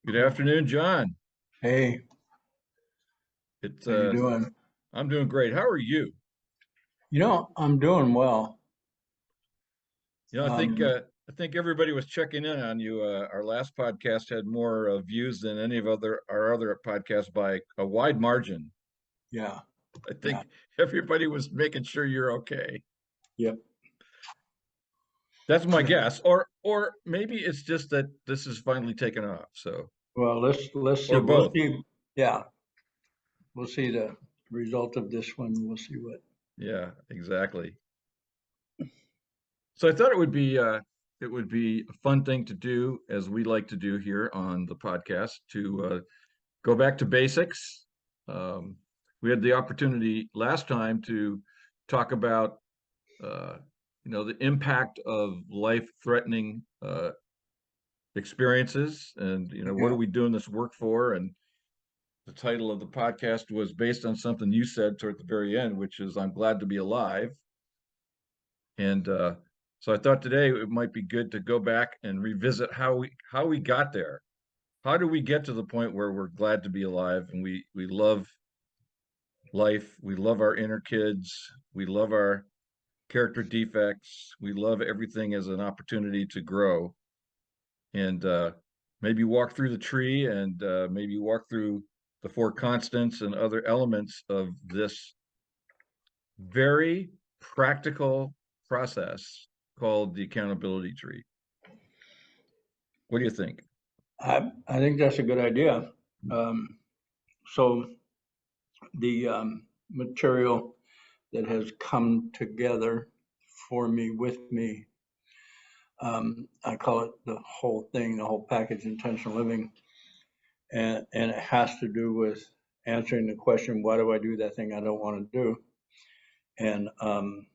Good afternoon, John. Hey, It's how you doing? I'm doing great. How are you? I'm doing well. You know, Um, I think everybody was checking in on you. Our last podcast had more views than any of our other podcasts by a wide margin. yeah, I yeah, think everybody was making sure you're okay. yep, That's my yeah. guess. Or maybe it's just that this is finally taken off. So, Well, let's see. or We'll both. see. Yeah, we'll see the result of this one. We'll see what. Yeah, exactly. So I thought it would be a fun thing to do, as we like to do here on the podcast, to go back to basics. Um, we had the opportunity last time to talk about uh, the impact of life-threatening experiences, and what are Yeah, we doing this work for? And the title of the podcast was based on something you said toward the very end, which is "I'm glad to be alive." And so I thought today it might be good to go back and revisit how we got there. How do we get to the point where we're glad to be alive and we love life, we love our inner kids, we love our character defects, we love everything as an opportunity to grow and maybe walk through the tree and maybe walk through the four constants and other elements of this very practical process called the accountability tree. What do you think? I think that's a good idea. Um, so the material that has come together for me with me, I call it the whole thing, the whole package, intentional living, and it has to do with answering the question, why do I do that thing I don't want to do? And um,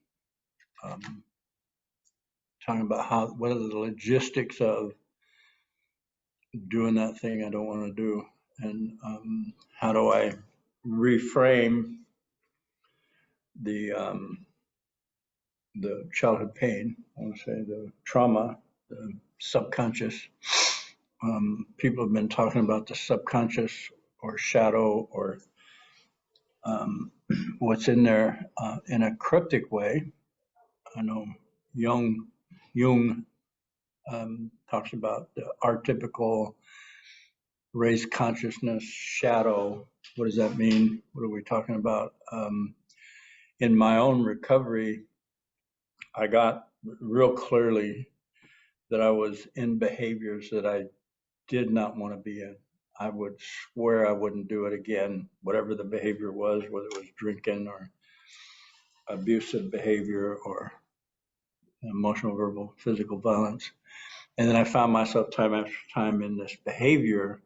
talking about what are the logistics of doing that thing I don't want to do, and how do I reframe the um, the childhood pain? I want to say the trauma, the subconscious. People have been talking about the subconscious or shadow or um, what's in there in a cryptic way. I know Jung talks about the archetypical raised consciousness shadow. What does that mean? What are we talking about? In my own recovery, I got real clearly that I was in behaviors that I did not want to be in. I would swear I wouldn't do it again, whatever the behavior was, whether it was drinking or abusive behavior or emotional, verbal, physical violence. And then I found myself time after time in this behavior.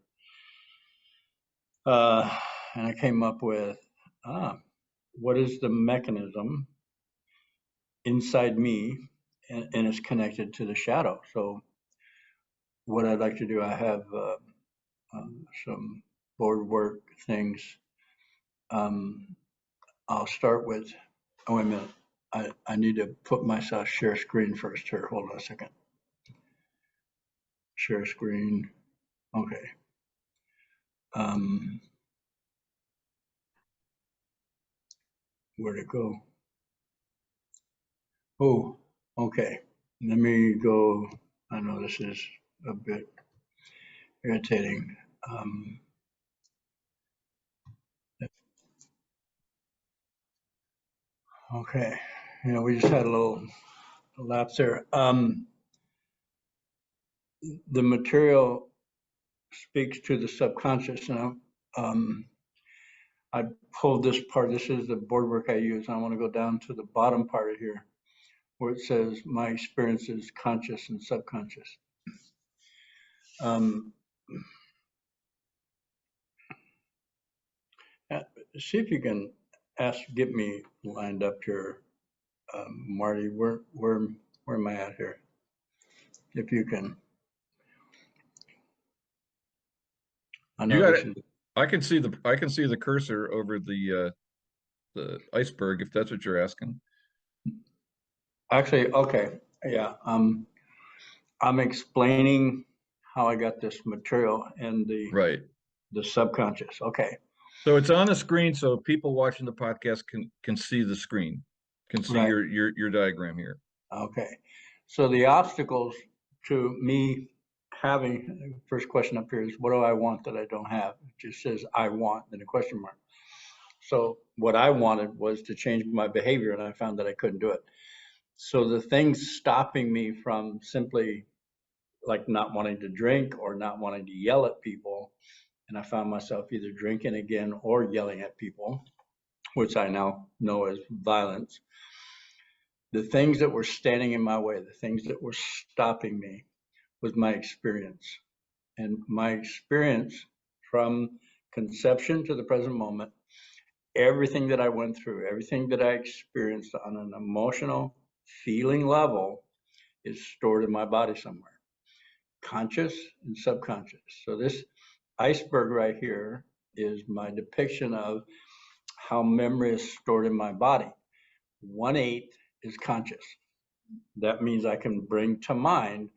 And I came up with, what is the mechanism inside me? And it's connected to the shadow. So what I'd like to do, I have some board work things. Um, I'll start with, oh, wait a minute. I need to put myself share screen first here. Hold on a second. Share screen. Okay. Um, where'd it go? Oh, okay. Let me go. I know this is a bit irritating. Um, okay. We just had a little lapse there. The material speaks to the subconscious. And I pulled this part. This is the board work I use. I want to go down to the bottom part of here where it says my experience is conscious and subconscious. Um, uh, See if you can get me lined up here, Marty. Where am I at here? If you can, I You know got this it. is I can see the cursor over the iceberg if that's what you're asking. actually okay. Yeah, I'm explaining how I got this material in Right. the subconscious. Okay. So it's on the screen, so people watching the podcast can see the screen, can see Right. your diagram here. Okay. So the obstacles to me having, first question up here is, what do I want that I don't have? It just says I want, then a question mark. So what I wanted was to change my behavior, and I found that I couldn't do it. So the things stopping me from simply like not wanting to drink or not wanting to yell at people, and I found myself either drinking again or yelling at people, which I now know as violence. The things that were standing in my way, the things that were stopping me, was my experience. And my experience from conception to the present moment, everything that I went through, everything that I experienced on an emotional feeling level is stored in my body somewhere, conscious and subconscious. So this iceberg right here is my depiction of how memory is stored in my body. 1/8 is conscious. That means I can bring to mind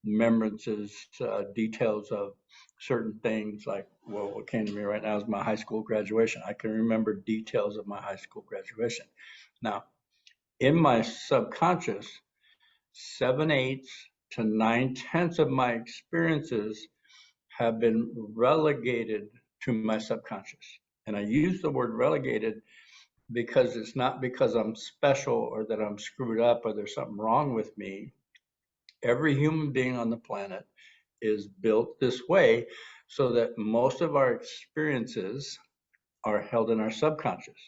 remembrances, details of certain things. Like, well, what came to me right now is my high school graduation. I can remember details of my high school graduation. Now, in my subconscious, 7/8 to 9/10 of my experiences have been relegated to my subconscious. And I use the word relegated because it's not because I'm special or that I'm screwed up or there's something wrong with me. Every human being on the planet is built this way so that most of our experiences are held in our subconscious.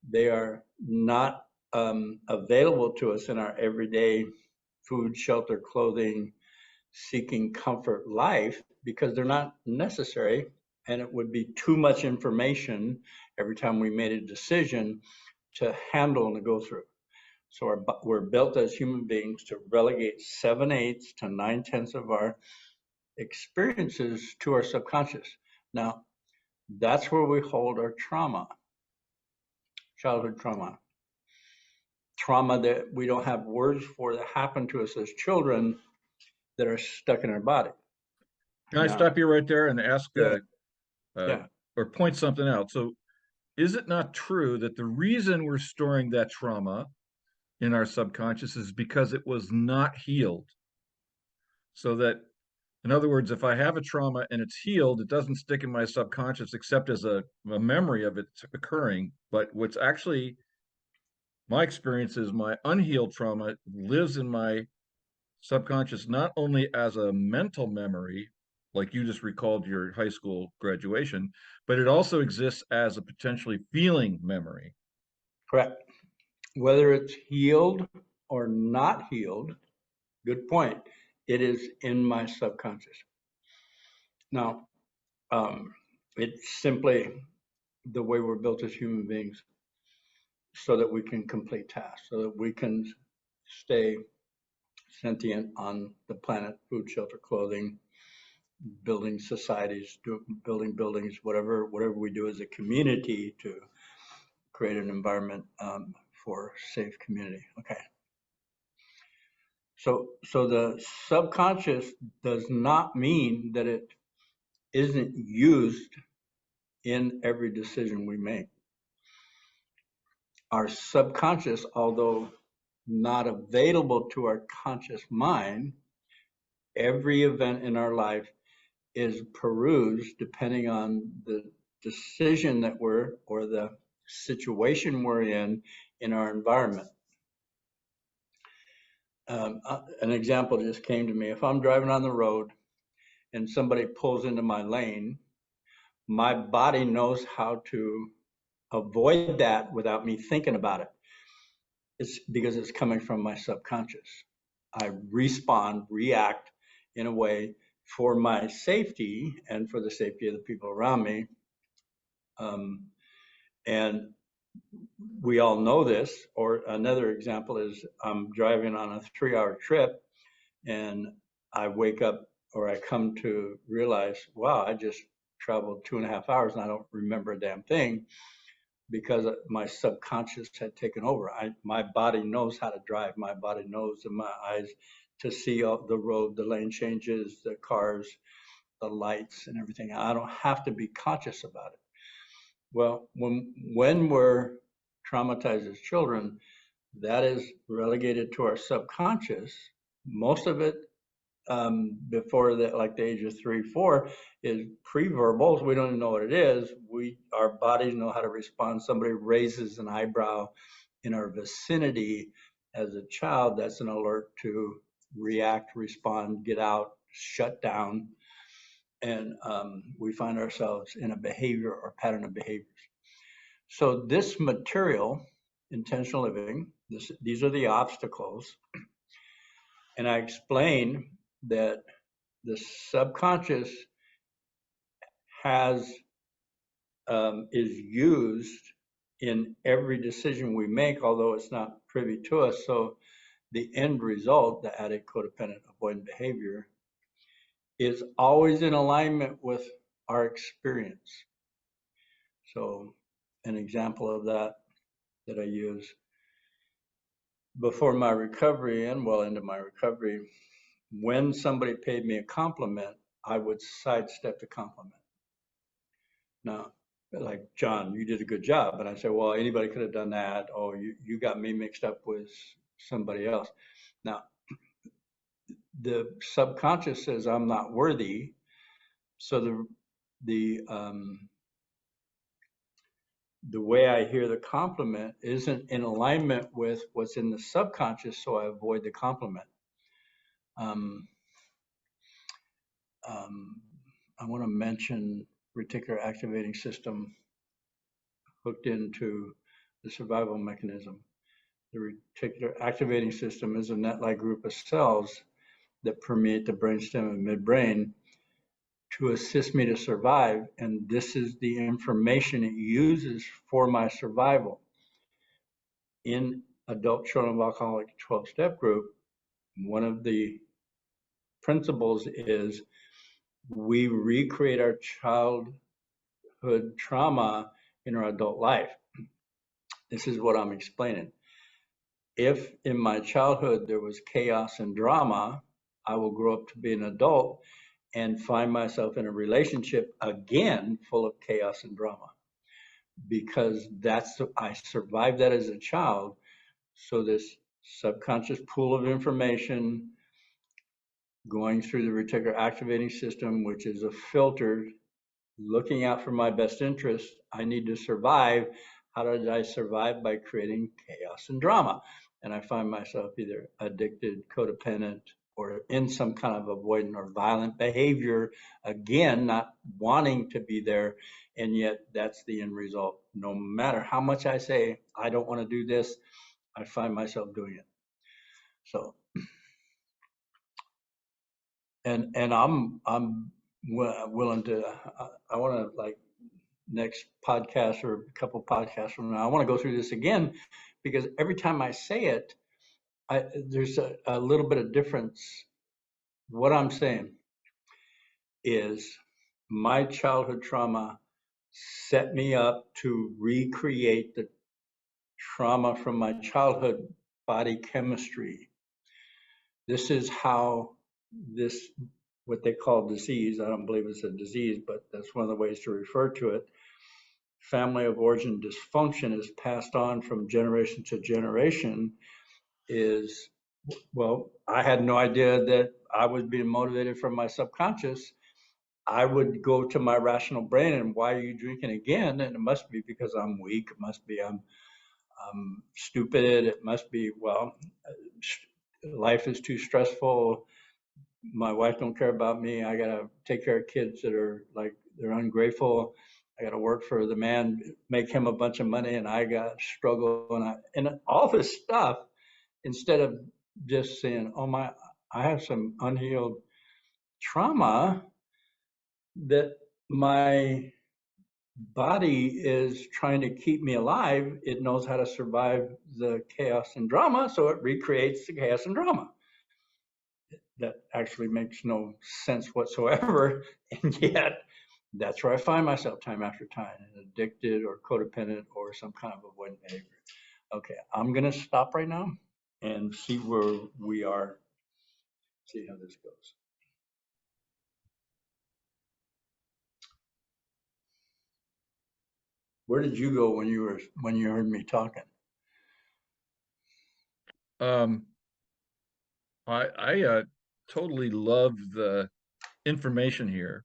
They are not available to us in our everyday food, shelter, clothing, seeking comfort life because they're not necessary, and it would be too much information every time we made a decision to handle and to go through. So we're built as human beings to relegate 7/8 to 9/10 of our experiences to our subconscious. Now, that's where we hold our trauma, childhood trauma that we don't have words for that happened to us as children that are stuck in our body. Can I Now, stop you right there and ask yeah, uh, yeah, or point something out? So is it not true that the reason we're storing that trauma in our subconscious is because it was not healed? So that, in other words, if I have a trauma and it's healed, it doesn't stick in my subconscious except as a memory of it occurring. But what's actually my experience is my unhealed trauma lives in my subconscious not only as a mental memory, like you just recalled your high school graduation, but it also exists as a potentially feeling memory. correct. Whether it's healed or not healed, good point. It is in my subconscious. Now, um, it's simply the way we're built as human beings so that we can complete tasks, so that we can stay sentient on the planet, food, shelter, clothing, building societies, building buildings, whatever we do as a community to create an environment for safe community. Okay. So the subconscious does not mean that it isn't used in every decision we make. Our subconscious, although not available to our conscious mind, every event in our life is perused depending on the decision that we're or the situation we're in our environment. An example just came to me. If I'm driving on the road and somebody pulls into my lane, my body knows how to avoid that without me thinking about it. It's because it's coming from my subconscious. I react in a way for my safety and for the safety of the people around me. And we all know this. Or another example is I'm driving on a 3-hour trip and I wake up or I come to realize, wow, I just traveled 2.5 hours and I don't remember a damn thing because my subconscious had taken over. My body knows how to drive. My body knows, and my eyes to see all the road, the lane changes, the cars, the lights and everything. I don't have to be conscious about it. Well, when we're traumatized as children, that is relegated to our subconscious. Most of it before that, like the age of 3, 4, is pre-verbal. We don't even know what it is. Our bodies know how to respond. Somebody raises an eyebrow in our vicinity as a child, that's an alert to react, respond, get out, shut down, and we find ourselves in a behavior or pattern of behaviors. So this material, intentional living, these are the obstacles, and I explain that the subconscious is used in every decision we make, although it's not privy to us. So the end result, the addict, codependent, avoidant behavior, is always in alignment with our experience. So an example of that I use before my recovery and well into my recovery, when somebody paid me a compliment, I would sidestep the compliment. Now, like, John, you did a good job. And I said, well, anybody could have done that. Oh, you got me mixed up with somebody else. Now, the subconscious says I'm not worthy. So the way I hear the compliment isn't in alignment with what's in the subconscious, so I avoid the compliment. I want to mention reticular activating system hooked into the survival mechanism. The reticular activating system is a net-like group of cells that permeate the brainstem and midbrain to assist me to survive, and this is the information it uses for my survival. In adult children of alcoholic 12-step group, one of the principles is we recreate our childhood trauma in our adult life. This is what I'm explaining. If in my childhood there was chaos and drama, I will grow up to be an adult and find myself in a relationship again full of chaos and drama, because I survived that as a child. So this subconscious pool of information going through the reticular activating system, which is a filter looking out for my best interest. I need to survive. How did I survive? By creating chaos and drama. And I find myself either addicted, codependent, or in some kind of avoidant or violent behavior, again, not wanting to be there. And yet that's the end result. No matter how much I say, I don't want to do this, I find myself doing it. So, and I'm willing to, I want to, like, next podcast or a couple podcasts from now, I want to go through this again, because every time I say it, there's a little bit of difference. What I'm saying is my childhood trauma set me up to recreate the trauma from my childhood body chemistry. This is how what they call disease, I don't believe it's a disease, but that's one of the ways to refer to it, family of origin dysfunction is passed on from generation to generation. Well, I had no idea that I was being motivated from my subconscious. I would go to my rational brain and, why are you drinking again? And it must be because I'm weak. It must be I'm stupid. It must be, well, life is too stressful. My wife don't care about me. I gotta take care of kids that are like, they're ungrateful. I gotta work for the man, make him a bunch of money, and I got struggle, and all this stuff, instead of just saying, oh my, I have some unhealed trauma that my body is trying to keep me alive. It knows how to survive the chaos and drama, so it recreates the chaos and drama. That actually makes no sense whatsoever, and yet that's where I find myself time after time, addicted or codependent or some kind of avoidant behavior. Okay, I'm gonna stop right now and see where we are See how this goes. Where did you go when you heard me talking? Um, I totally love the information here.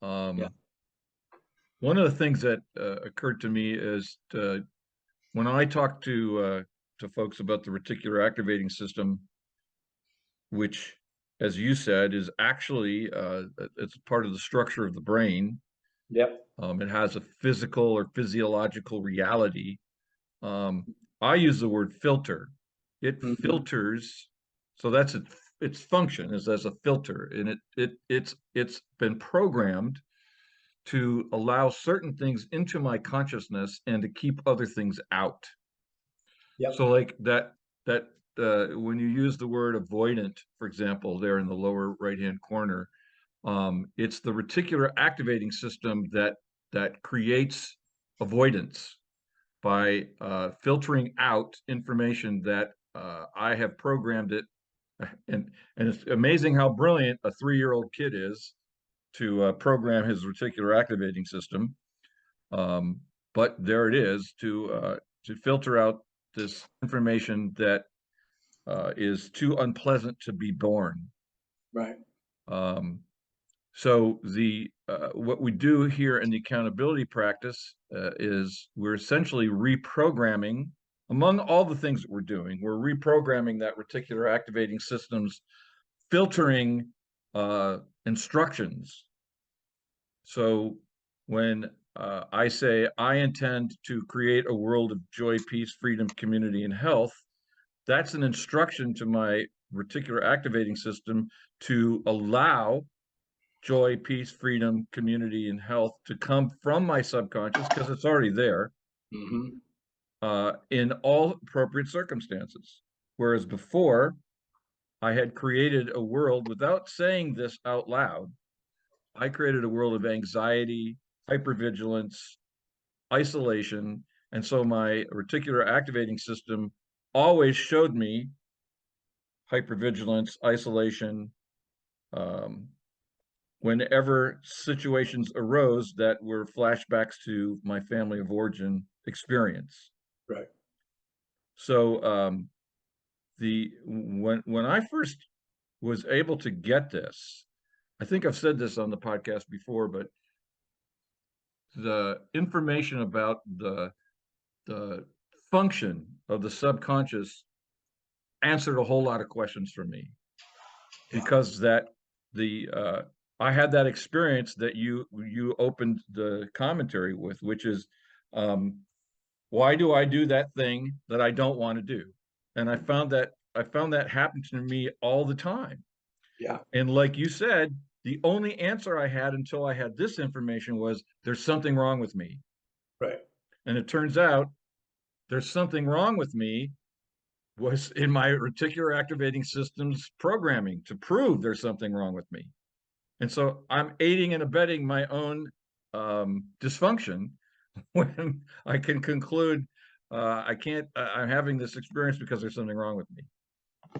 Yeah. One of the things that occurred to me is when I talk to folks about the reticular activating system, which, as you said, is actually it's part of the structure of the brain. Yep. It has a physical or physiological reality. Um, I use the word filter. It Hmm. filters, so that's its function is as a filter, and it's been programmed to allow certain things into my consciousness and to keep other things out. Yep. So like that when you use the word avoidant, for example, there in the lower right-hand corner, it's the reticular activating system that creates avoidance by filtering out information that I have programmed it. And it's amazing how brilliant a 3-year-old kid is to program his reticular activating system. Um, but there it is to filter out this information that is too unpleasant to be born. Right. Um, so the what we do here in the accountability practice is we're essentially reprogramming, among all the things that we're doing, we're reprogramming that reticular activating system's filtering instructions. So when I say I intend to create a world of joy, peace, freedom, community, and health, that's an instruction to my reticular activating system to allow joy, peace, freedom, community, and health to come from my subconscious because it's already there Hmm. in all appropriate circumstances. Whereas before, I had created a world without saying this out loud. I created a world of anxiety, hypervigilance, isolation. And so my reticular activating system always showed me hypervigilance, isolation, um, whenever situations arose that were flashbacks to my family of origin experience. Right. So the when I first was able to get this, I think I've said this on the podcast before, but the information about the function of the subconscious answered a whole lot of questions for me Yeah. because that the I had that experience that you opened the commentary with, which is um, why do I do that thing that I don't want to do? And I found that happen to me all the time. Yeah. And like you said, the only answer I had until I had this information was there's something wrong with me. Right. And it turns out there's something wrong with me was in my reticular activating system's programming to prove there's something wrong with me. And so I'm aiding and abetting my own dysfunction when I can conclude I can't, I'm having this experience because there's something wrong with me.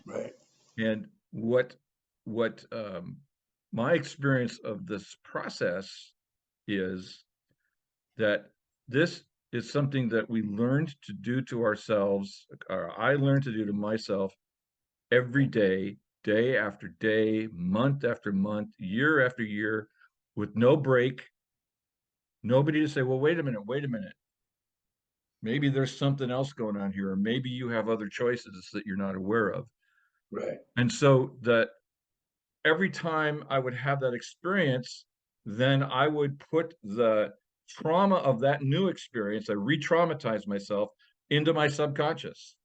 Right. And what my experience of this process is that this is something that we learned to do to ourselves, or I learned to do to myself every day, day after day, month after month, year after year, with no break, nobody to say, well, wait a minute. Maybe there's something else going on here, or maybe you have other choices that you're not aware of. Right. And so that every time I would have that experience, then I would put the trauma of that new experience, I re-traumatized myself into my subconscious.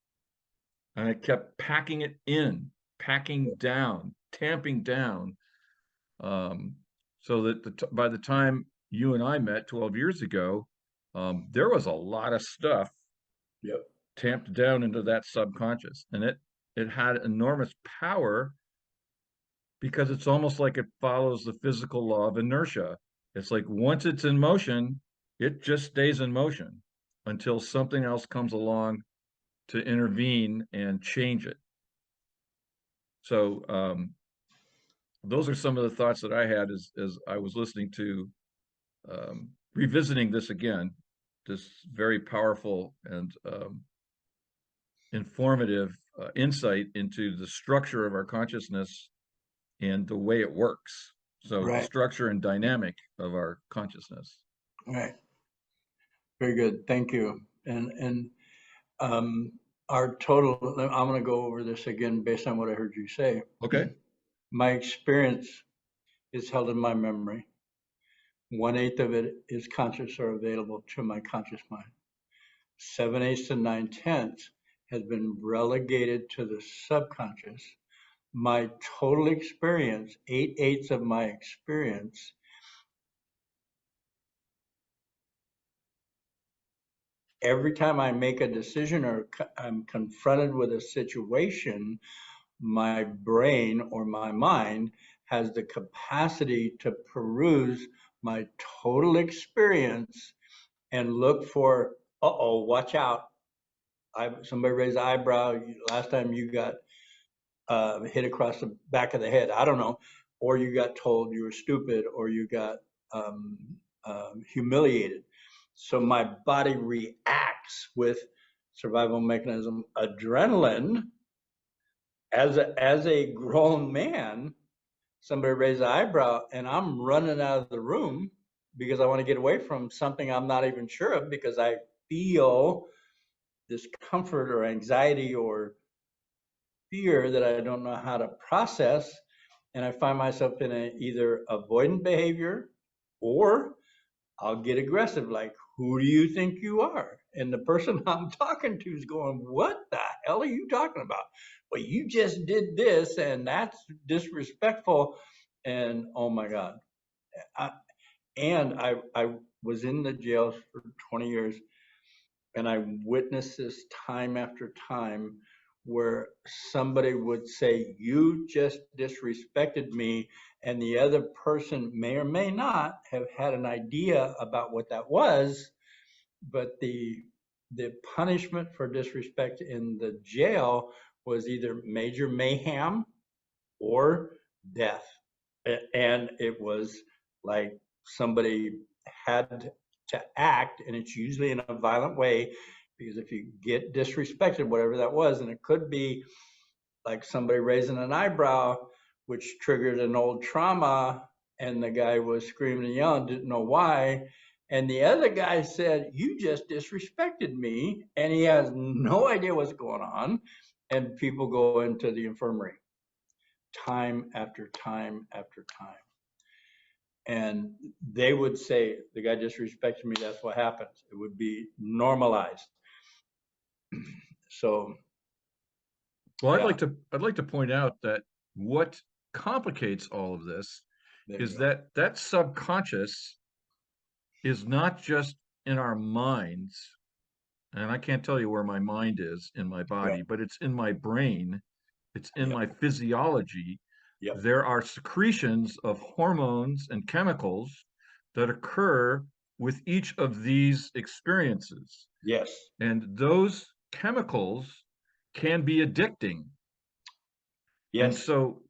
And I kept packing it in, packing down, tamping down. Um, so that by the time you and I met 12 years ago, there was a lot of stuff Yep. tamped down into that subconscious. And it had enormous power because it's almost like it follows the physical law of inertia. It's like once it's in motion, it just stays in motion until something else comes along to intervene and change it. So those are some of the thoughts that I had as I was listening to, revisiting this again, this very powerful and informative insight into the structure of our consciousness and the way it works. So the Right, structure and dynamic of our consciousness. right. Very good. Thank you. And um, our total, I'm going to go over this again based on what I heard you say. Okay. My experience is held in my memory. 1/8 of it is conscious or available to my conscious mind. 7/8 to 9/10 has been relegated to the subconscious. My total experience, 8/8 of my experience, every time I make a decision or I'm confronted with a situation, my brain or my mind has the capacity to peruse my total experience and look for, uh-oh, watch out. Somebody raised an eyebrow. Last time you got hit across the back of the head. I don't know. Or you got told you were stupid, or you got um, humiliated. So my body reacts with survival mechanism adrenaline. As a grown man, somebody raised an eyebrow, and I'm running out of the room because I want to get away from something I'm not even sure of because I feel discomfort or anxiety or fear that I don't know how to process. And I find myself in a either avoidant behavior or I'll get aggressive, like, who do you think you are? And the person I'm talking to is going, what the hell are you talking about? Well, you just did this and that's disrespectful. And oh my God. I, and I was in the jail for 20 years and I witnessed this time after time where somebody would say, you just disrespected me, and the other person may or may not have had an idea about what that was, but the punishment for disrespect in the jail was either major mayhem or death. And it was like somebody had to act, and it's usually in a violent way, because if you get disrespected, whatever that was, and it could be like somebody raising an eyebrow, which triggered an old trauma, and the guy was screaming and yelling, didn't know why. And the other guy said, you just disrespected me. And he has no idea what's going on. And people go into the infirmary time after time after time. And they would say, the guy disrespected me, that's what happens. It would be normalized. So, Well, yeah, I'd like to point out that what complicates all of this there you is go. that subconscious is not just in our minds, and I can't tell you where my mind is in my Right. body, but it's in my brain, it's in Yep. my physiology. Yep. There are secretions of hormones and chemicals that occur with each of these experiences. Yes. And those chemicals can be addicting. And Yes. so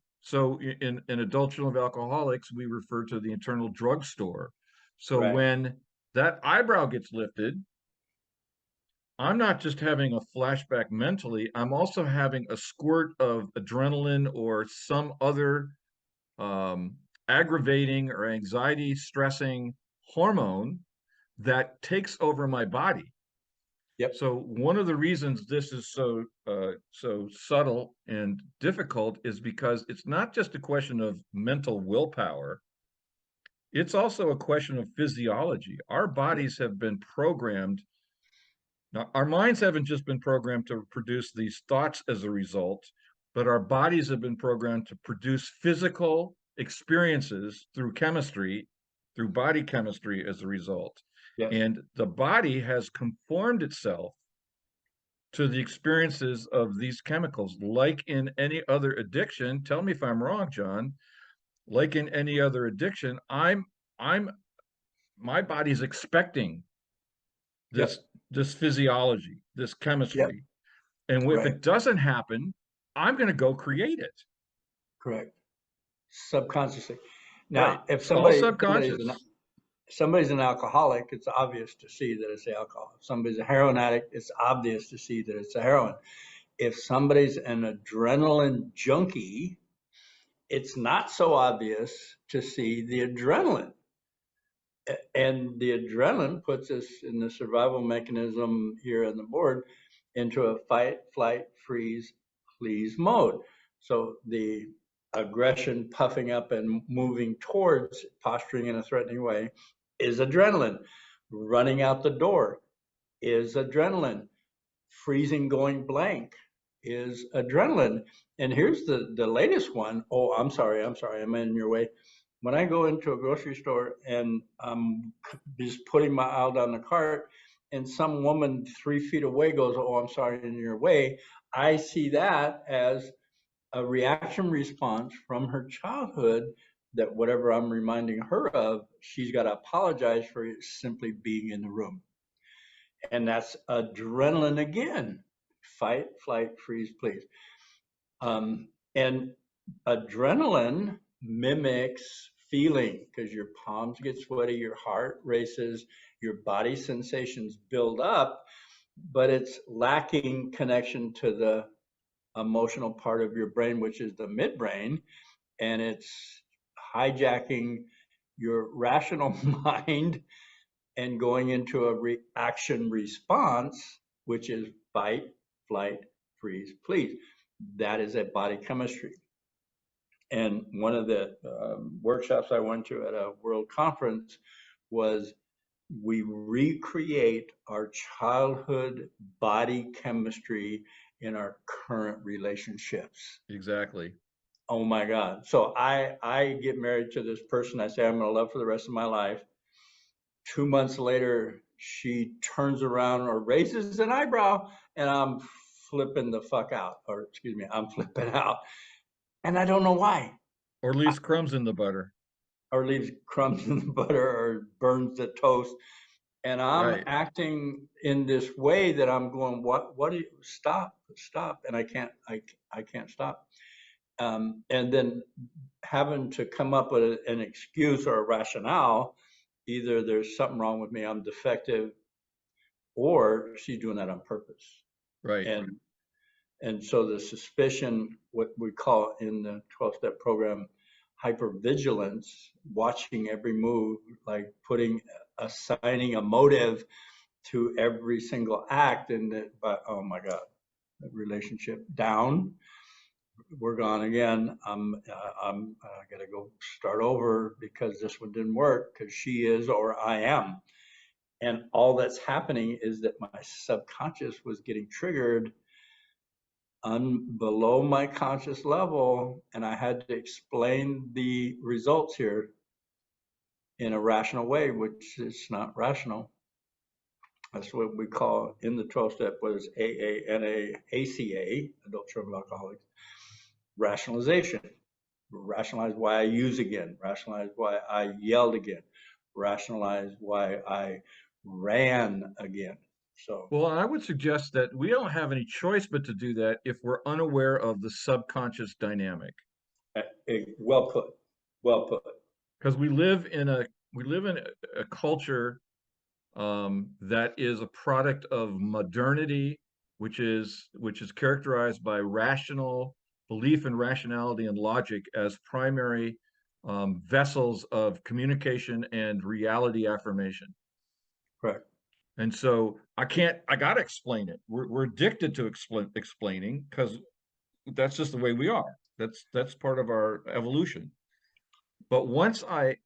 in adult children of alcoholics, we refer to the internal drugstore. So Right. when that eyebrow gets lifted, I'm not just having a flashback mentally, I'm also having a squirt of adrenaline or some other um, aggravating or anxiety stressing hormone that takes over my body. Yep. So one of the reasons this is so subtle and difficult is because it's not just a question of mental willpower. It's also a question of physiology. Our Yep. bodies have been programmed. Now, our minds haven't just been programmed to produce these thoughts as a result, but our bodies have been programmed to produce physical experiences through chemistry, through body chemistry as a result. Yes. And the body has conformed itself to the experiences of these chemicals, like in any other addiction. Tell me if I'm wrong, John. Like in any other addiction, I'm my body's expecting Yep. this this physiology, this Yep. chemistry. And if Right. it doesn't happen, I'm going to go create it. Correct. subconsciously. Right. Now, if It's all subconscious. somebody's an alcoholic, it's obvious to see that it's alcohol. If somebody's a heroin addict, it's obvious to see that it's a heroin. If somebody's an adrenaline junkie, it's not so obvious to see the adrenaline. And the adrenaline puts us in the survival mechanism here on the board into a fight, flight, freeze, please mode. So the aggression puffing up and moving towards posturing in a threatening way is adrenaline. Running out the door is adrenaline. Freezing, going blank is adrenaline. And here's the latest one. Oh, I'm sorry, I'm in your way. When I go into a grocery store and I'm just putting my aisle down the cart, and some woman 3 feet away goes, "Oh, I'm sorry, in your way," I see that as a reaction response from her childhood, that whatever I'm reminding her of, she's got to apologize for simply being in the room. And that's adrenaline again. Fight, flight, freeze, please. And adrenaline mimics feeling, because your palms get sweaty, your heart races, your body sensations build up, but it's lacking connection to the emotional part of your brain, which is the midbrain, and it's hijacking your rational mind and going into a reaction response, which is fight, flight, freeze, please. That is a body chemistry. And one of the workshops I went to at a world conference was we recreate our childhood body chemistry in our current relationships. Exactly. Oh my God. So I get married to this person I say I'm going to love for the rest of my life. 2 months later, she turns around or raises an eyebrow, and I'm flipping the fuck out, or excuse me, I'm flipping out. And I don't know why. Or leaves crumbs in the butter. Or leaves crumbs in the butter or burns the toast. And I'm Right. acting in this way that I'm going, what do you, stop. And I can't stop. And then having to come up with an excuse or a rationale. Either there's something wrong with me, I'm defective, or she's doing that on purpose. Right. And so the suspicion, what we call in the 12-step program, hypervigilance, watching every move, like assigning a motive to every single act, and that, but oh my God, the relationship down. We're gone again. I gotta go start over because this one didn't work because she is or I am. And all that's happening is that my subconscious was getting triggered below my conscious level, and I had to explain the results here in a rational way, which is not rational. That's what we call in the 12-step, what is AANA, ACA, Adult Children of Alcoholics, rationalization. Rationalize why I use again, rationalize why I yelled again, rationalize why I ran again. So, Well, I would suggest that we don't have any choice but to do that if we're unaware of the subconscious dynamic. well put, well put. Because we live in a culture that is a product of modernity, which is characterized by rational belief in rationality and logic as primary vessels of communication and reality affirmation. Correct. And so I got to explain it. We're addicted to explaining because that's just the way we are. That's part of our evolution. But once I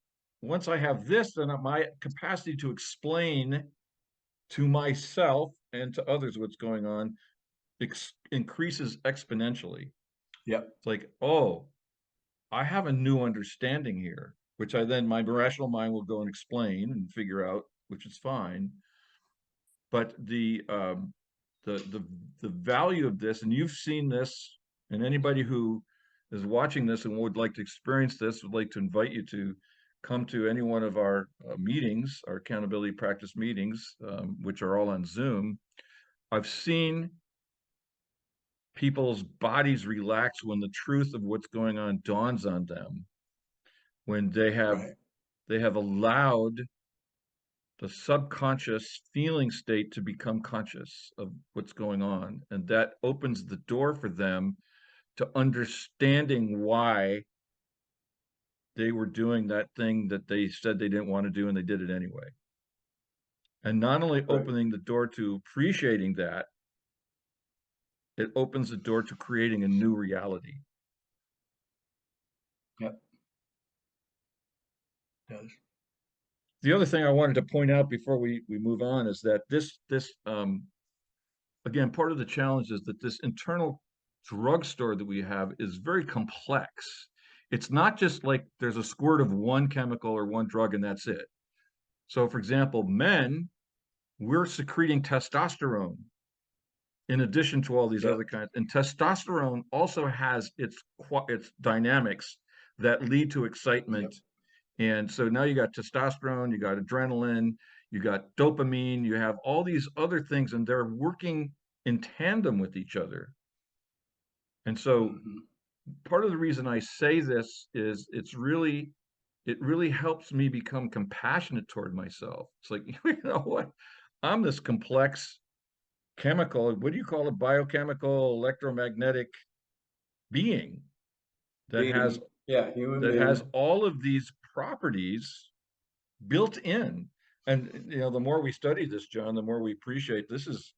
have this, then my capacity to explain to myself and to others what's going on increases exponentially. Yep. It's like, oh, I have a new understanding here, which my rational mind will go and explain and figure out, which is fine. But the value of this, and you've seen this, and anybody who is watching this and would like to experience this, would like to invite you to come to any one of our meetings, our accountability practice meetings, which are all on Zoom. I've seen people's bodies relax when the truth of what's going on dawns on them. when Right. they have allowed the subconscious feeling state to become conscious of what's going on. And that opens the door for them to understanding why they were doing that thing that they said they didn't want to do and they did it anyway. And not only Right. opening the door to appreciating that, it opens the door to creating a new reality. Yep. It does. The other thing I wanted to point out before we move on is that again, part of the challenge is that this internal drugstore that we have is very complex. It's not just like there's a squirt of one chemical or one drug and that's it. So, for example, men, we're secreting testosterone in addition to all these Yep. other kinds. And testosterone also has its dynamics that lead to Yep. excitement. And so now you got testosterone, you got adrenaline, you got dopamine, you have all these other things, and they're working in tandem with each other. And so Hmm. part of the reason I say this is it really helps me become compassionate toward myself. It's like, you know what? I'm this complex chemical, what do you call it? Biochemical, electromagnetic being that has Being, yeah, human being. all of these properties built in. And you know, the more we study this, John, the more we appreciate this is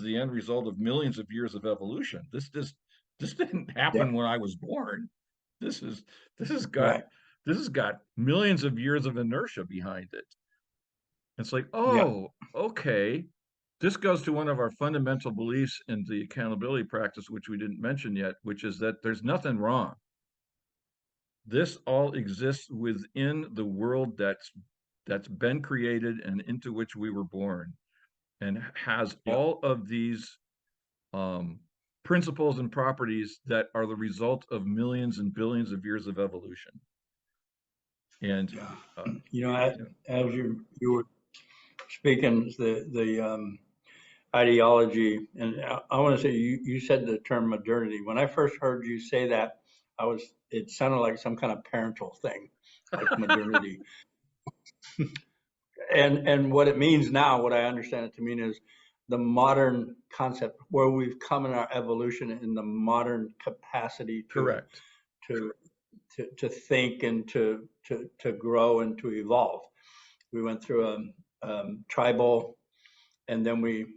the end result of millions of years of evolution. This didn't Yeah. happen when I was born. This is this has got Right. this has got millions of years of inertia behind it. It's like, Yeah. oh, okay. This goes to one of our fundamental beliefs in the accountability practice, which we didn't mention yet, which is that there's nothing wrong. This all exists within the world that's been created and into which we were born, and has Yep. all of these um, principles and properties that are the result of millions and billions of years of evolution. And Yeah. uh, You know, you know, as you were speaking, the ideology, and I want to say you said the term modernity. When I first heard you say that, it sounded like some kind of parental thing, like modernity. And what it means now, what I understand it to mean is the modern concept where we've come in our evolution in the modern capacity correct. to to think and to grow and to evolve. We went through a tribal, and then we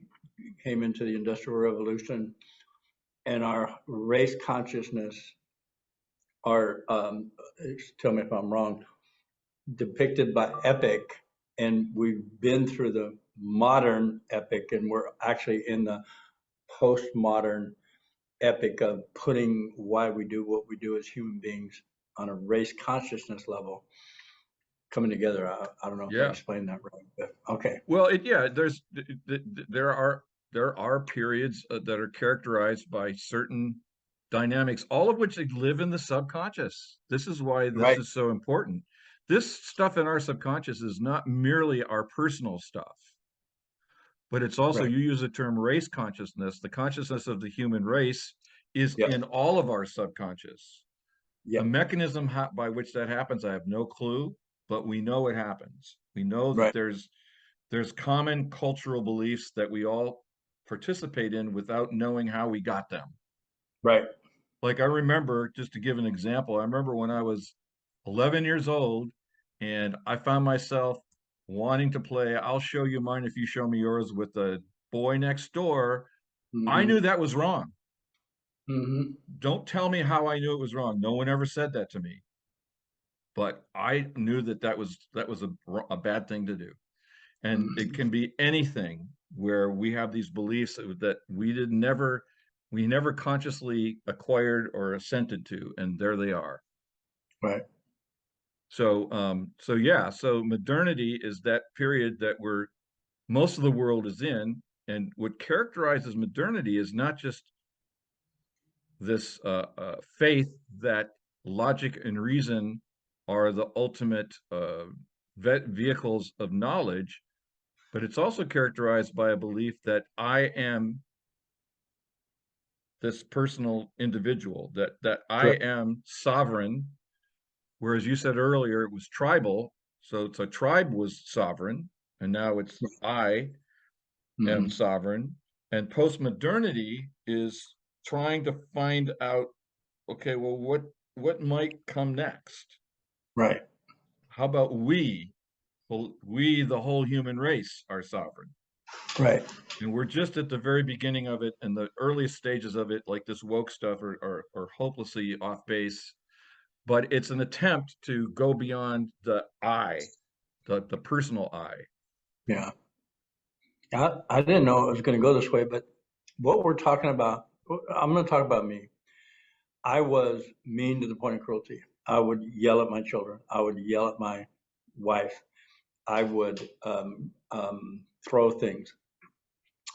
came into the Industrial Revolution, and our race consciousness are, tell me if I'm wrong, depicted by epic, and we've been through the modern epic, and we're actually in the postmodern epic of putting why we do what we do as human beings on a race consciousness level coming together. I don't know if I Yeah. explained that right, but okay. Well, yeah. There are periods that are characterized by certain dynamics, all of which live in the subconscious. This is why this Right, is so important. This stuff in our subconscious is not merely our personal stuff, but it's also, right. you use the term race consciousness. The consciousness of the human race is Yep, in all of our subconscious. The yep, mechanism by which that happens, I have no clue, but we know it happens. We know that right, there's common cultural beliefs that we all participate in without knowing how we got them. right. Like I remember, just to give an example, I remember when I was 11 years old and I found myself wanting to play I'll show you mine if you show me yours with the boy next door. I knew Hmm. that was wrong. Hmm. Don't tell me how I knew it was wrong. No one ever said that to me, but I knew that that was a bad thing to do. And it Hmm. can be anything where we have these beliefs that we never consciously acquired or assented to, and there they are. Right, So yeah, so modernity is that period that we're most of the world is in, and what characterizes modernity is not just this faith that logic and reason are the ultimate vehicles of knowledge, but it's also characterized by a belief that I am this personal individual, that I correct. am sovereign Whereas you said earlier it was tribal. So it's a tribe was sovereign, and now it's I am Mhm. sovereign. And postmodernity is trying to find out, okay, well, what might come next? Right, How about we? Well, we, the whole human race, are sovereign. right. And we're just at the very beginning of it, and the earliest stages of it, like this woke stuff, are hopelessly off base. But it's an attempt to go beyond the I, the personal I. Yeah. I didn't know it was going to go this way, but what we're talking about, I'm going to talk about me. I was mean to the point of cruelty. I would yell at my children. I would yell at my wife. I would throw things.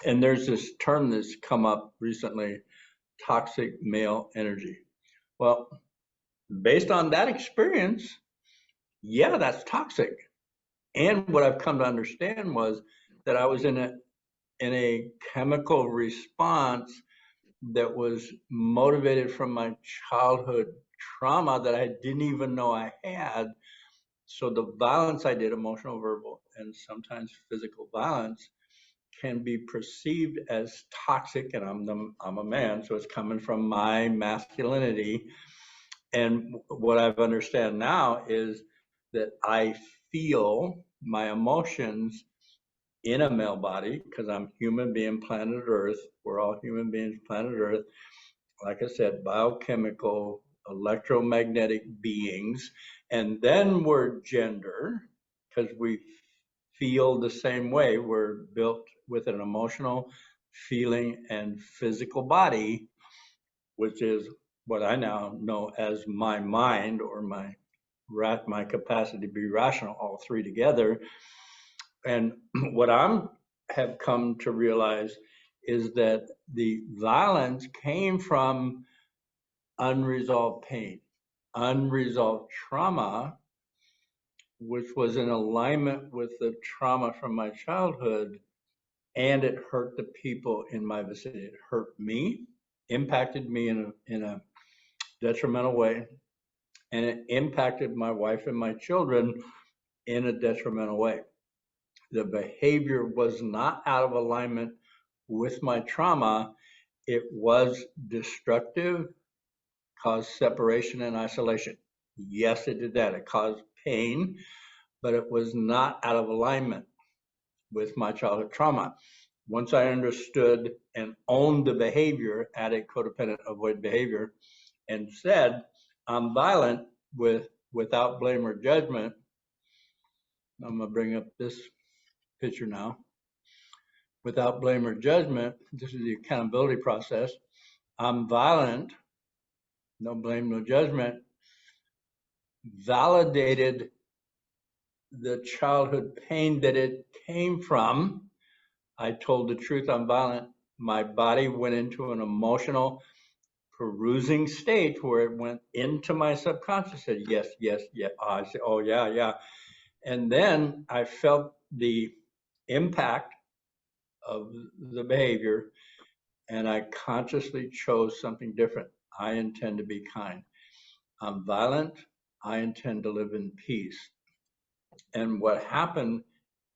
And there's this term that's come up recently, toxic male energy. Well, based on that experience, yeah, that's toxic. And what I've come to understand was that I was in a chemical response that was motivated from my childhood trauma that I didn't even know I had. So the violence I did, emotional, verbal, and sometimes physical violence, can be perceived as toxic. And I'm a man, so it's coming from my masculinity. And what I've understand now is that I feel my emotions in a male body because I'm human being, planet Earth. We're all human beings, planet Earth. Like I said, biochemical, electromagnetic beings. And then we're gender because we feel the same way. We're built with an emotional, feeling, and physical body, which is what I now know as my mind or my capacity to be rational, all three together. And what I'm have come to realize is that the violence came from unresolved pain, unresolved trauma, which was in alignment with the trauma from my childhood, and it hurt the people in my vicinity. It hurt me, impacted me in a detrimental way, and it impacted my wife and my children in a detrimental way. The behavior was not out of alignment with my trauma. It was destructive, caused separation and isolation. Yes, it did that. It caused pain, but it was not out of alignment with my childhood trauma. Once I understood and owned the behavior, addict, codependent, avoid behavior, and said, I'm violent without blame or judgment. I'm gonna bring up this picture now. Without blame or judgment, this is the accountability process. I'm violent, no blame, no judgment, validated the childhood pain that it came from. I told the truth, I'm violent. My body went into an emotional perusing state where it went into my subconscious, said, yes, yes, yeah. I said, oh, yeah, yeah. And then I felt the impact of the behavior, and I consciously chose something different. I intend to be kind. I'm violent. I intend to live in peace. And what happened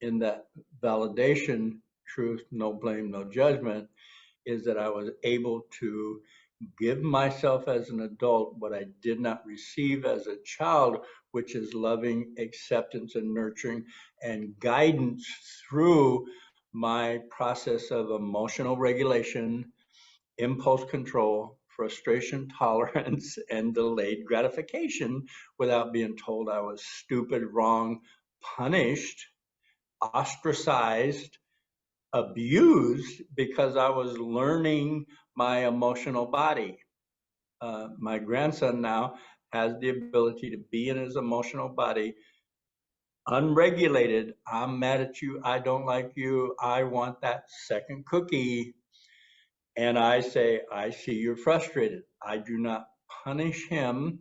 in that validation, truth, no blame, no judgment, is that I was able to give myself as an adult what I did not receive as a child, which is loving, acceptance, and nurturing, and guidance through my process of emotional regulation, impulse control, frustration tolerance, and delayed gratification without being told I was stupid, wrong, punished, ostracized, abused because I was learning my emotional body. My grandson now has the ability to be in his emotional body unregulated. I'm mad at you. I don't like you. I want that second cookie. And I say, I see you're frustrated. I do not punish him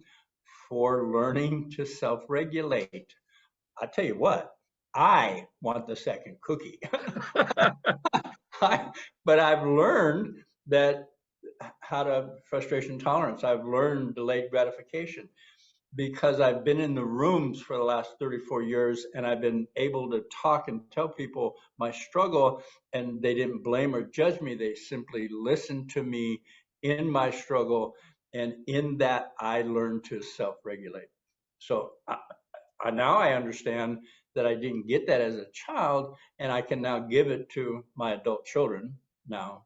for learning to self regulate. I tell you what, I want the second cookie. But I've learned that how to frustration tolerance. I've learned delayed gratification. because I've been in the rooms for the last 34 years and I've been able to talk and tell people my struggle, and they didn't blame or judge me. They simply listened to me in my struggle. And in that, I learned to self regulate. So now I understand that I didn't get that as a child, and I can now give it to my adult children now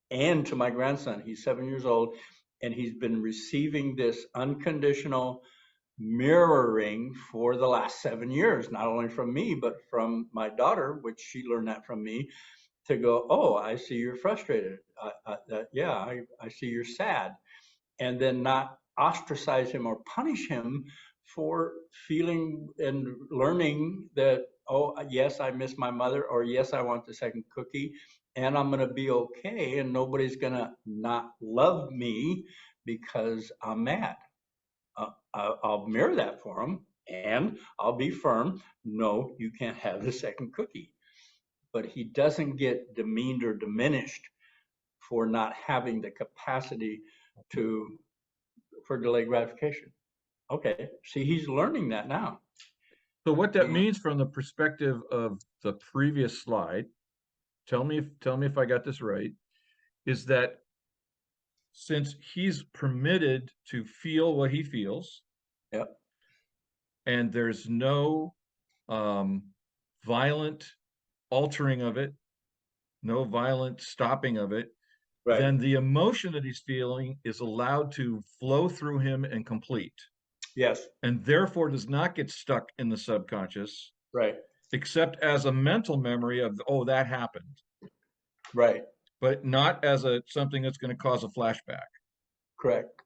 and to my grandson. He's 7 years old, and he's been receiving this unconditional mirroring for the last 7 years, not only from me, but from my daughter, which she learned that from me, to go, oh, I see you're frustrated. Yeah, I see you're sad. And then not ostracize him or punish him for feeling and learning that, oh, yes, I miss my mother, or yes, I want the second cookie, and I'm going to be okay, and nobody's going to not love me because I'm mad. I'll mirror that for him, and I'll be firm. No, you can't have the second cookie. But he doesn't get demeaned or diminished for not having the capacity to for delayed gratification. Okay, see, he's learning that now. So what that means from the perspective of the previous slide, tell me if I got this right, is that since he's permitted to feel what he feels, Yep. and there's no violent altering of it, no violent stopping of it, Right. then the emotion that he's feeling is allowed to flow through him and complete, Yes. and therefore does not get stuck in the subconscious, Right. except as a mental memory of, oh, that happened, Right. but not as a something that's going to cause a flashback. Correct.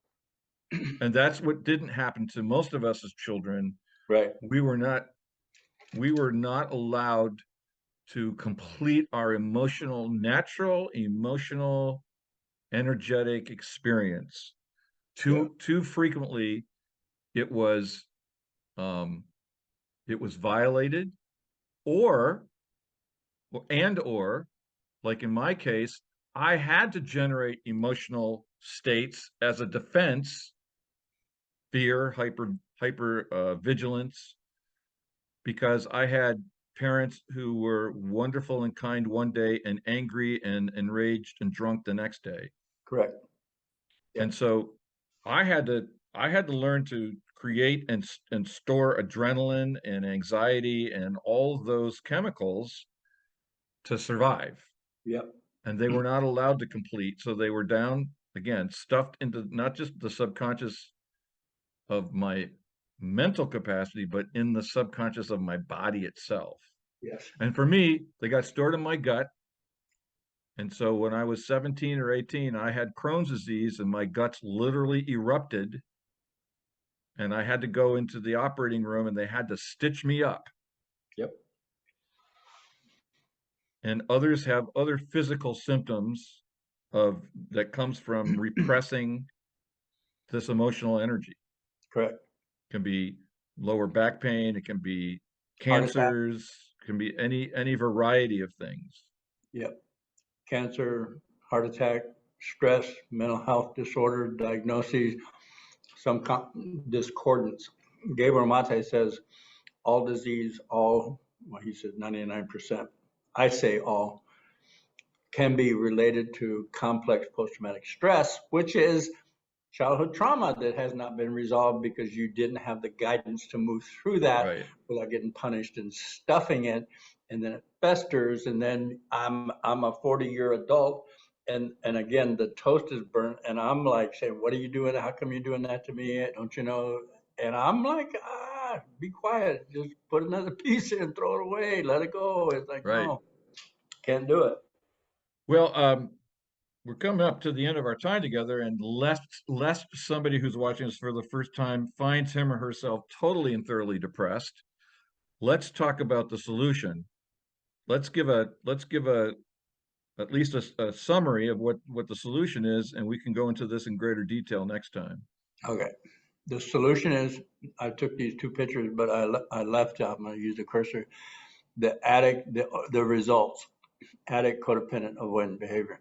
And that's what didn't happen to most of us as children. Right. We were not allowed to complete our natural emotional energetic experience. Yeah. Too frequently it was um it was violated, or or like in my case, I had to generate emotional states as a defense, fear, hyper vigilance, because I had parents who were wonderful and kind one day and angry and enraged and drunk the next day. Correct. Yeah. And so I had to learn to create and store adrenaline and anxiety and all of those chemicals to survive. Yep. And they were not allowed to complete. So they were down again, stuffed into not just the subconscious of my mental capacity, but in the subconscious of my body itself. Yes. And for me, they got stored in my gut. And so when I was 17 or 18, I had Crohn's disease and my guts literally erupted. And I had to go into the operating room and they had to stitch me up. Yep. And others have other physical symptoms of that comes from repressing this emotional energy. Correct. It can be lower back pain, it can be Heart attack. cancers, it can be any variety of things. Yep. Cancer, heart attack, stress, mental health disorder, diagnoses, some discordance. Gabriel Mate says all disease, well, he said 99%. I say all can be related to complex post-traumatic stress, which is childhood trauma that has not been resolved because you didn't have the guidance to move through that Right. without getting punished and stuffing it, and then it festers, and then I'm a 40-year adult, and again the toast is burnt, and I'm like saying, what are you doing? How come you're doing that to me? Don't you know? And I'm like, be quiet, just put another piece in, throw it away, let it go. It's like, Right. no, can't do it. Well, we're coming up to the end of our time together, and lest somebody who's watching us for the first time finds him or herself totally and thoroughly depressed, let's talk about the solution. Let's give a at least a summary of what the solution is, and we can go into this in greater detail next time. Okay. The solution is, I took these two pictures, but I left out, I'm going to use the cursor, the addict, the results, addict, codependent, avoidant behavior,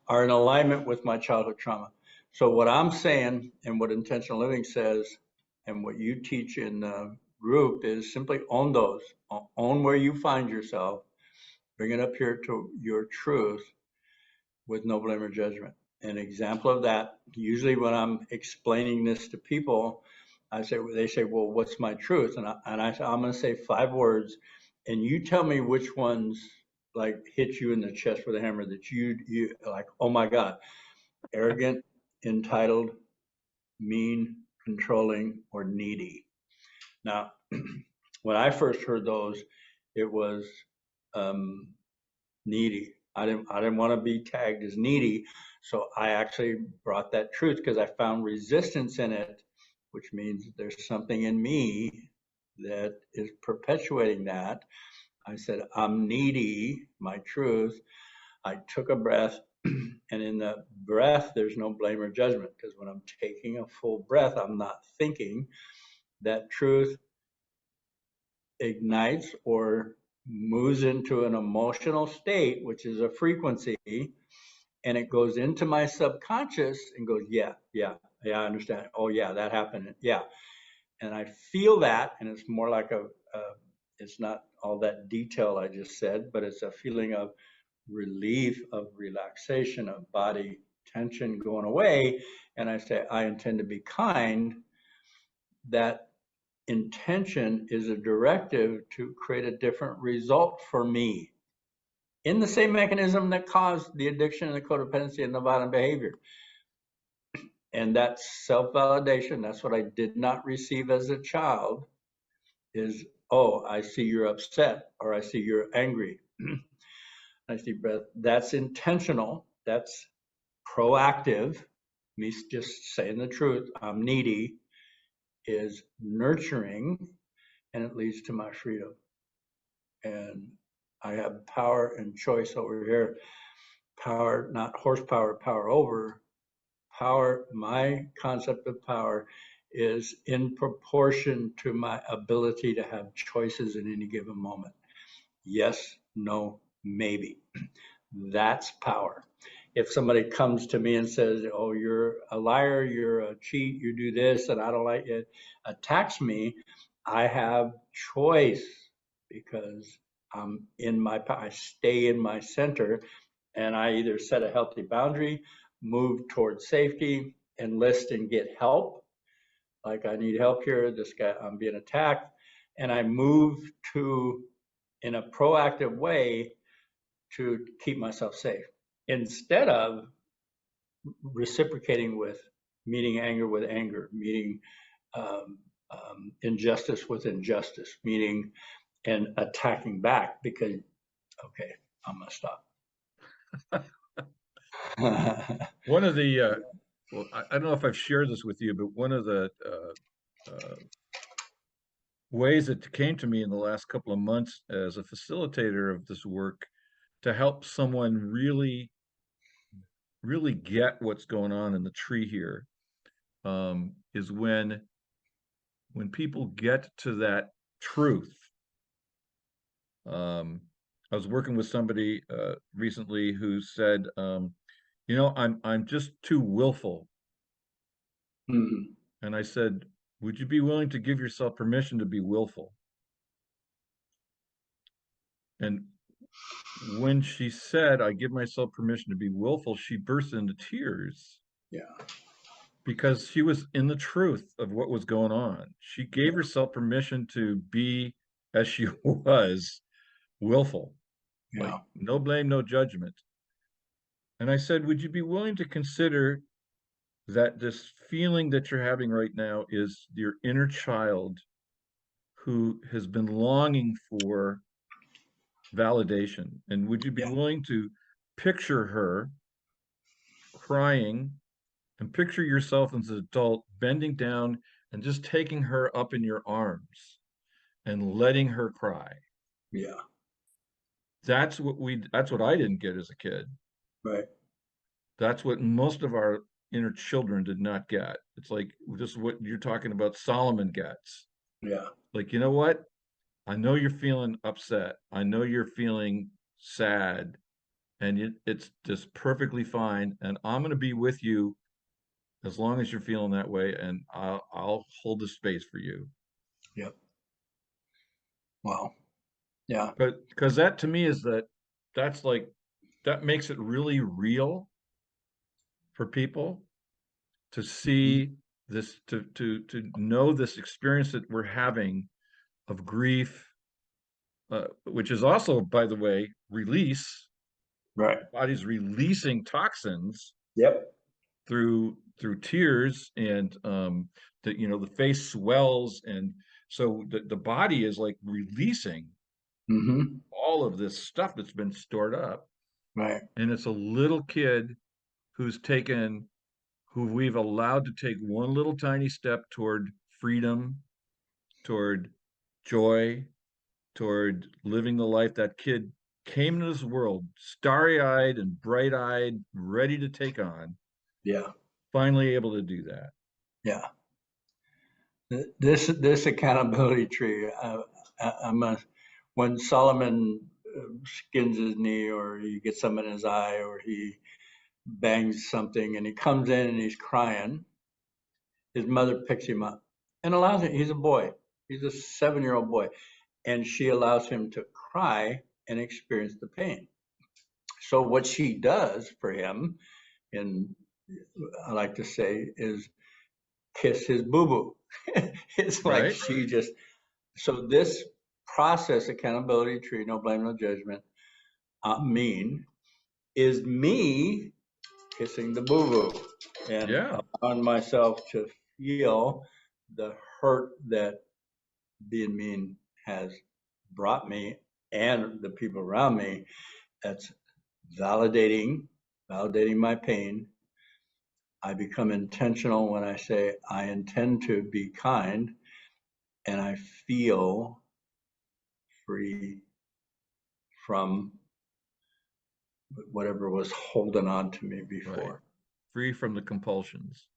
are in alignment with my childhood trauma. So what I'm saying and what intentional living says, And what you teach in the group is simply own those, own where you find yourself, bring it up here to your truth with no blame or judgment. An example of that, usually when I'm explaining this to people, they say, well, what's my truth? And I say, I'm going to say 5 words, and you tell me which ones like hit you in the chest with a hammer that you like, oh my God, arrogant, entitled, mean, controlling, or needy. Now, when I first heard those, it was um, needy. I didn't want to be tagged as needy, so I actually brought that truth because I found resistance in it, which means there's something in me that is perpetuating that. I said, I'm needy, my truth. I took a breath, and in the breath, there's no blame or judgment because when I'm taking a full breath, I'm not thinking. That truth ignites or moves into an emotional state, which is a frequency, and it goes into my subconscious and goes, yeah, yeah, yeah, I understand. Oh, yeah, that happened. Yeah. And I feel that, and it's more like it's not all that detail I just said, but it's a feeling of relief, of relaxation, of body tension going away. And I say, I intend to be kind. That intention is a directive to create a different result for me in the same mechanism that caused the addiction and the codependency and the violent behavior. And that's self-validation. That's what I did not receive as a child is, oh, I see you're upset or I see you're angry. I see breath. That's intentional. That's proactive. Me just saying the truth. I'm needy is nurturing, and it leads to my freedom. And I have power and choice over here. Power, not horsepower, power over. Power, my concept of power is in proportion to my ability to have choices in any given moment. Yes, no, maybe. That's power. If somebody comes to me and says, oh, you're a liar, you're a cheat, you do this, and I don't like it, attacks me, I have choice because I stay in my center, and I either set a healthy boundary, move towards safety, enlist and get help. Like I need help here, this guy, I'm being attacked, and I move to, in a proactive way, to keep myself safe instead of reciprocating with meeting anger with anger, meeting injustice with injustice, meaning and attacking back because, okay, I'm going to stop. One of the well, I don't know if I've shared this with you, but one of the ways it came to me in the last couple of months as a facilitator of this work to help someone really get what's going on in the tree here, is when people get to that truth. I was working with somebody recently who said, I'm just too willful. Mhm. And I said, would you be willing to give yourself permission to be willful? And when she said, I give myself permission to be willful, she burst into tears Yeah, because she was in the truth of what was going on. She gave yeah, herself permission to be as she was, willful, like yeah, no blame, no judgment. And I said, would you be willing to consider that this feeling that you're having right now is your inner child who has been longing for validation? And would you be yeah, willing to picture her crying and picture yourself as an adult bending down and just taking her up in your arms and letting her cry? yeah, That's what I didn't get as a kid. right, That's what most of our inner children did not get. It's like just what you're talking about Solomon gets. yeah, Like, you know what? I know you're feeling upset. I know you're feeling sad, and it's just perfectly fine. And I'm going to be with you as long as you're feeling that way, and I'll hold the space for you. Yep. Wow. Yeah. But because that to me is that's like that makes it really real for people to Mhm. see this, to know this experience that we're having of grief, which is also, by the way, release. Right. Body's releasing toxins Yep. through tears, and the face swells, and so the body is like releasing Hmm. all of this stuff that's been stored up. Right. And it's a little kid who's taken who we've allowed to take one little tiny step toward freedom, toward joy, toward living the life that kid came into this world starry-eyed and bright-eyed, ready to take on, Yeah. finally able to do that. Yeah. This accountability tree. I'm a when Solomon skins his knee, or he gets something in his eye, or he bangs something, and he comes in and he's crying. His mother picks him up and allows him. He's a boy. He's a 7-year-old boy, and she allows him to cry and experience the pain. So what she does for him, and I like to say, is kiss his boo boo. It's like Right? she just so this process, accountability tree, no blame, no judgment, mean is me kissing the boo boo and Yeah. allowing myself to feel the hurt that being mean has brought me and the people around me. That's validating my pain. I become intentional when I say I intend to be kind, and I feel free from whatever was holding on to me Right. before. Free from the compulsions.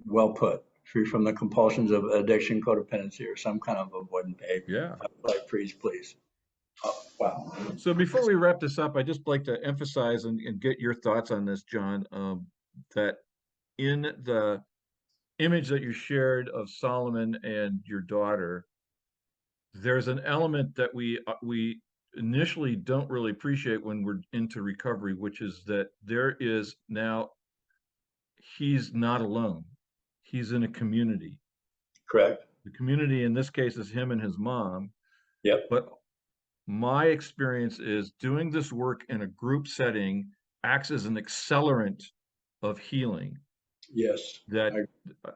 Well put. Free from the compulsions of addiction, codependency, or some kind of avoidant behavior. Yeah. Like freeze, please. Oh, wow. So before we wrap this up, I just like to emphasize and get your thoughts on this, John, that in the image that you shared of Solomon and your daughter, there's an element that we initially don't really appreciate when we're into recovery, which is that there is now he's not alone. He's in a community. Correct. The community in this case is him and his mom, Yep. but my experience is doing this work in a group setting acts as an accelerant of healing. Yes. That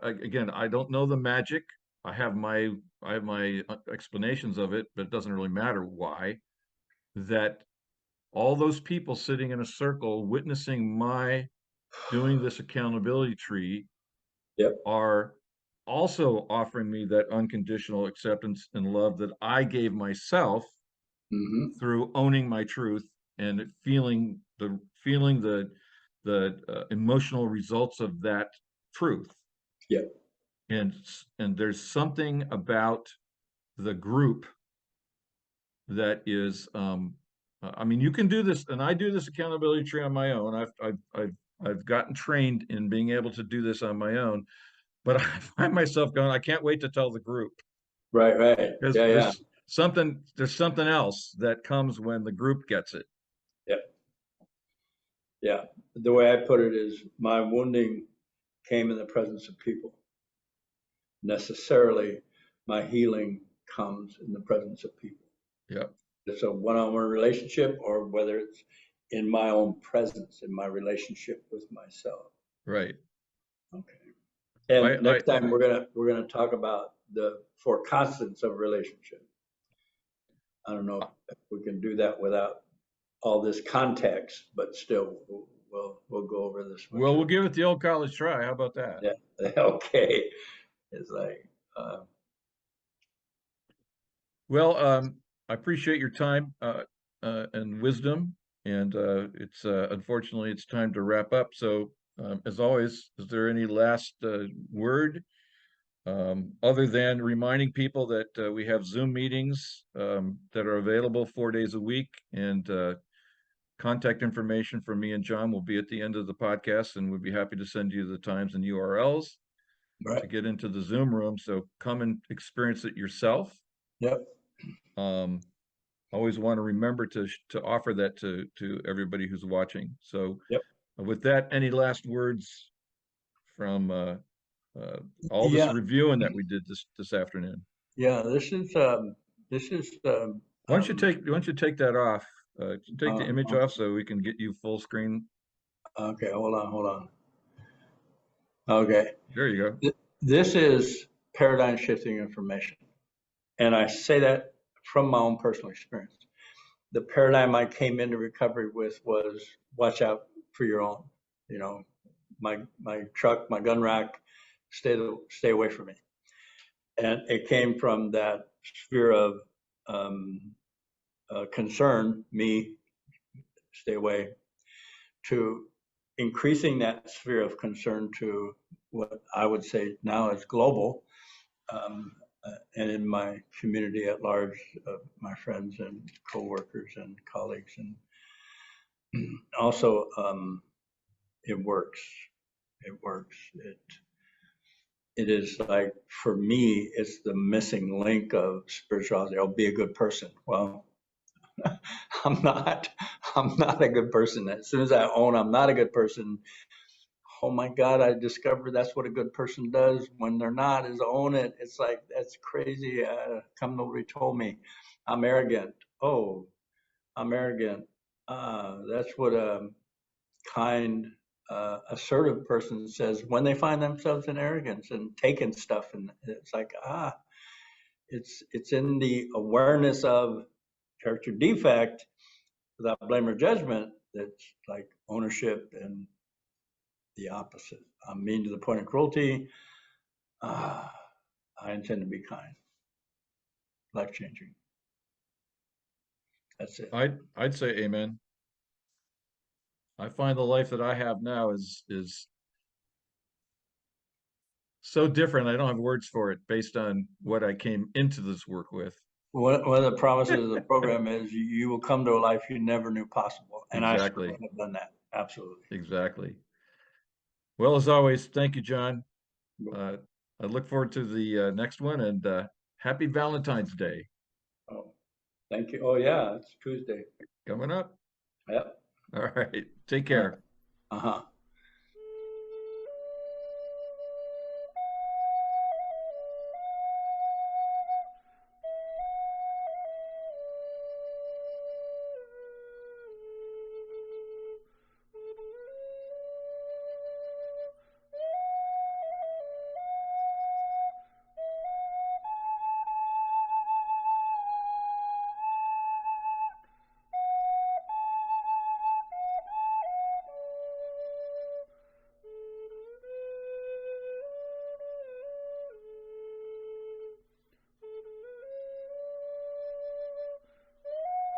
again, I don't know the magic. I have my explanations of it, but it doesn't really matter why. That all those people sitting in a circle witnessing my doing this accountability tree Yep. are also offering me that unconditional acceptance and love that I gave myself Hmm. through owning my truth and feeling the emotional results of that truth. Yep. and and there's something about the group that is I mean, you can do this, and I do this accountability tree on my own. I've gotten trained in being able to do this on my own, but I find myself going, I can't wait to tell the group, Right. Right. because Yeah. Yeah. there's something else that comes when the group gets it. Yep. Yeah. The way I put it is my wounding came in the presence of people. Necessarily, my healing comes in the presence of people. Yeah. It's a one-on-one relationship, or whether it's in my own presence, in my relationship with myself. Right. Okay. I And I next time we're gonna talk about the four constants of relationship. I don't know if we can do that without all this context, but still, we'll go over this well, much. we'll give it the old college try. How about that? Yeah. Okay. It's like, Well, I appreciate your time and wisdom, and it's unfortunately it's time to wrap up. So, as always, is there any last word other than reminding people that we have Zoom meetings that are available 4 days a week, and contact information for me and John will be at the end of the podcast, and we'd be happy to send you the times and URLs Right. to get into the Zoom room. So come and experience it yourself. Yep. Always want to remember to offer that to everybody who's watching. So Yep. with that, any last words from all this Yeah. reviewing that we did this afternoon? Yeah. This is, Why don't you take that off? Take the image okay. off so we can get you full screen. Okay. Hold on. Okay. There you go. This is paradigm shifting information. And I say that from my own personal experience. The paradigm I came into recovery with was watch out for your own. You know, my truck, my gun rack, stay away from me. And it came from that sphere of concern, me, stay away, to increasing that sphere of concern to what I would say now is global, and in my community at large, my friends and coworkers and colleagues, and also it works. It works. It is like, for me, it's the missing link of spirituality. I'll be a good person. Well, I'm not. I'm not a good person. As soon as I own I'm not a good person, oh my God, I discovered that's what a good person does when they're not, is own it. It's like, that's crazy. Nobody told me. I'm arrogant. Oh, I'm arrogant. That's what a kind, assertive person says when they find themselves in arrogance and taking stuff. And it's like, it's in the awareness of character defect without blame or judgment that's like ownership and the opposite. I'm mean to the point of cruelty. I intend to be kind. Life changing. That's it. I'd say amen. I find the life that I have now is so different. I don't have words for it based on what I came into this work with. One of the promises of the program is you will come to a life you never knew possible. And I Exactly. certainly have done that. Absolutely. Exactly. Well, as always, thank you, John. Uh, I look forward to the next one, and happy Valentine's Day Oh, thank you. Oh, yeah, it's Tuesday. coming up. Yep. All right. Take All right. care. Uh-huh.